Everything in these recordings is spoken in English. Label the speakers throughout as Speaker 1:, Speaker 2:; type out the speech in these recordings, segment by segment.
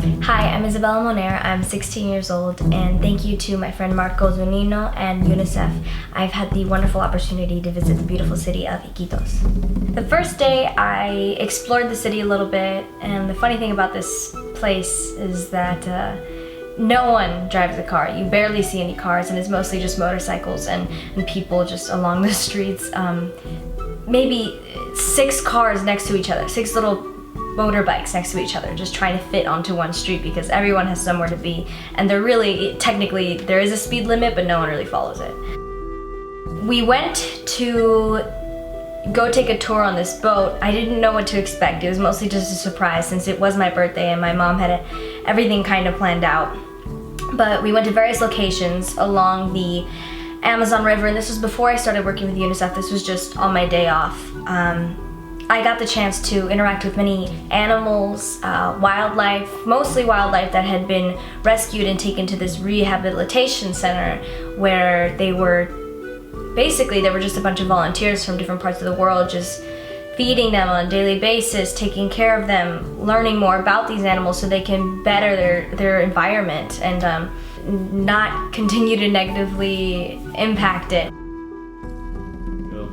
Speaker 1: Hi, I'm Isabella Moner. I'm 16 years old, and thank you to my friend Marco Zunino and UNICEF. I've had the wonderful opportunity to visit the beautiful city of Iquitos. The first day, I explored the city a little bit, and the funny thing about this place is that no one drives a car. You barely see any cars, and it's mostly just motorcycles and people just along the streets. Maybe 6 cars next to each other, 6 little motorbikes next to each other, just trying to fit onto one street because everyone has somewhere to be, and technically there is a speed limit, but no one really follows it. We went to go take a tour on this boat. I didn't know what to expect. It was mostly just a surprise since it was my birthday and my mom had everything kind of planned out. But we went to various locations along the Amazon River, and this was before I started working with UNICEF. This was just on my day off. I got the chance to interact with many animals, wildlife, mostly wildlife that had been rescued and taken to this rehabilitation center where they were just a bunch of volunteers from different parts of the world just feeding them on a daily basis, taking care of them, learning more about these animals so they can better their environment and not continue to negatively impact it.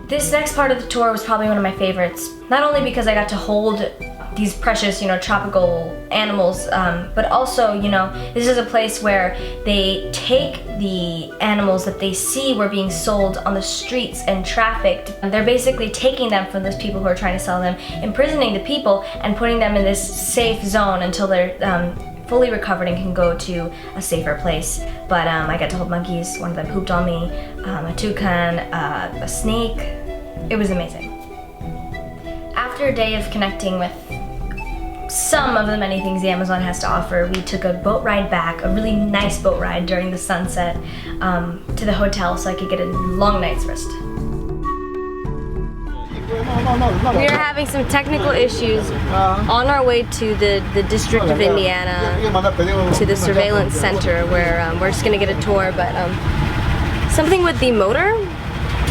Speaker 1: This next part of the tour was probably one of my favorites, not only because I got to hold these precious, tropical animals, but also, this is a place where they take the animals that they see were being sold on the streets and trafficked. And they're basically taking them from those people who are trying to sell them, imprisoning the people, and putting them in this safe zone until they're fully recovered and can go to a safer place. But I got to hold monkeys. One of them pooped on me, a toucan, a snake. It was amazing. After a day of connecting with some of the many things the Amazon has to offer, we took a boat ride back, a really nice boat ride during the sunset, to the hotel so I could get a long night's rest. We are having some technical issues on our way to the District of Indiana, to the surveillance center where we're just gonna get a tour, but something with the motor?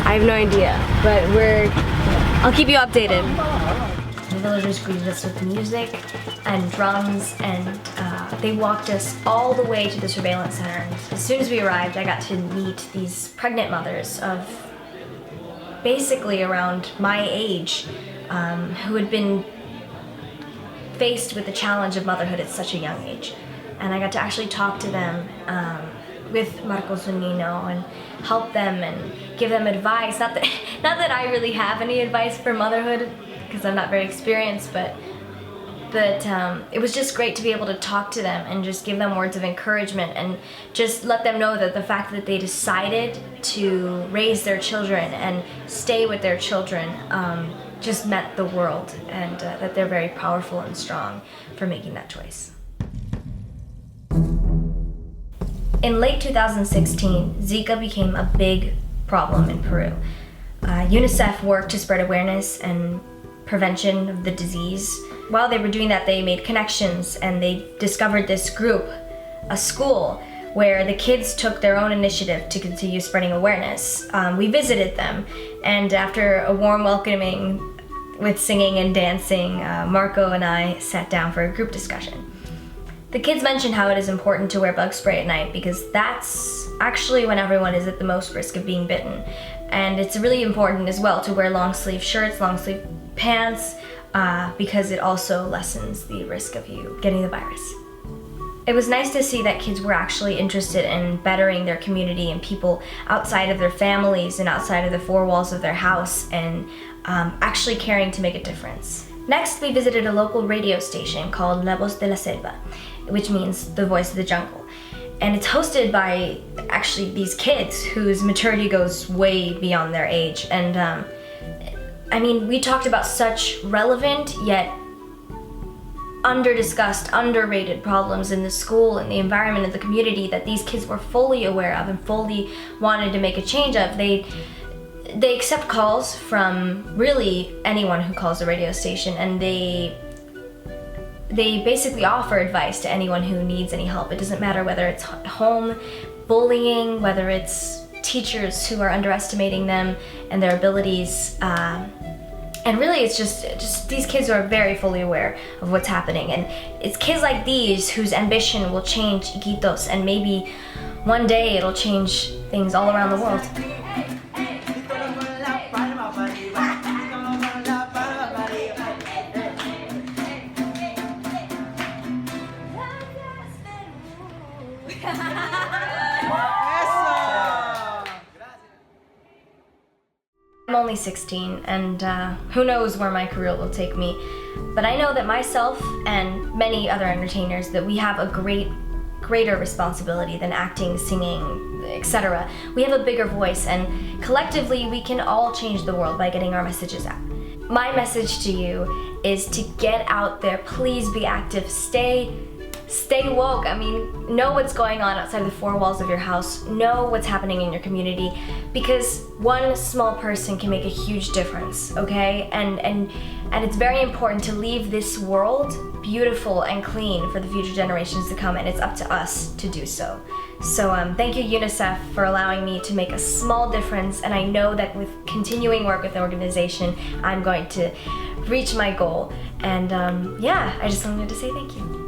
Speaker 1: I have no idea, but I'll keep you updated. The villagers greeted us with music and drums, and they walked us all the way to the surveillance center. And as soon as we arrived, I got to meet these pregnant mothers of basically around my age, who had been faced with the challenge of motherhood at such a young age. And I got to actually talk to them with Marco Zunino and help them and give them advice. Not that I really have any advice for motherhood because I'm not very experienced, but it was just great to be able to talk to them and just give them words of encouragement and just let them know that the fact that they decided to raise their children and stay with their children just meant the world, and that they're very powerful and strong for making that choice. In late 2016, Zika became a big problem in Peru. UNICEF worked to spread awareness and prevention of the disease. While they were doing that, they made connections and they discovered this group, a school, where the kids took their own initiative to continue spreading awareness. We visited them, and after a warm welcoming with singing and dancing, Marco and I sat down for a group discussion. The kids mentioned how it is important to wear bug spray at night because that's actually when everyone is at the most risk of being bitten. And it's really important as well to wear long sleeve shirts, long sleeve pants, because it also lessens the risk of you getting the virus. It was nice to see that kids were actually interested in bettering their community and people outside of their families and outside of the 4 walls of their house, and actually caring to make a difference. Next, we visited a local radio station called La Voz de la Selva, which means the voice of the jungle. And it's hosted by actually these kids whose maturity goes way beyond their age. And we talked about such relevant yet under-discussed, underrated problems in the school and the environment and the community that these kids were fully aware of and fully wanted to make a change of. They accept calls from really anyone who calls the radio station, and they basically offer advice to anyone who needs any help. It doesn't matter whether it's home bullying, whether it's teachers who are underestimating them and their abilities, And really it's just these kids who are very fully aware of what's happening, and it's kids like these whose ambition will change Iquitos, and maybe one day it'll change things all around the world. I'm only 16, and who knows where my career will take me, but I know that myself and many other entertainers, that we have a greater responsibility than acting, singing, etc. We have a bigger voice, and collectively we can all change the world by getting our messages out. My message to you is to get out there, please be active, stay woke. I mean, know what's going on outside the four walls of your house, know what's happening in your community, because one small person can make a huge difference, okay? And it's very important to leave this world beautiful and clean for the future generations to come, and it's up to us to do so. So thank you, UNICEF, for allowing me to make a small difference, and I know that with continuing work with the organization, I'm going to reach my goal. And yeah, I just wanted to say thank you.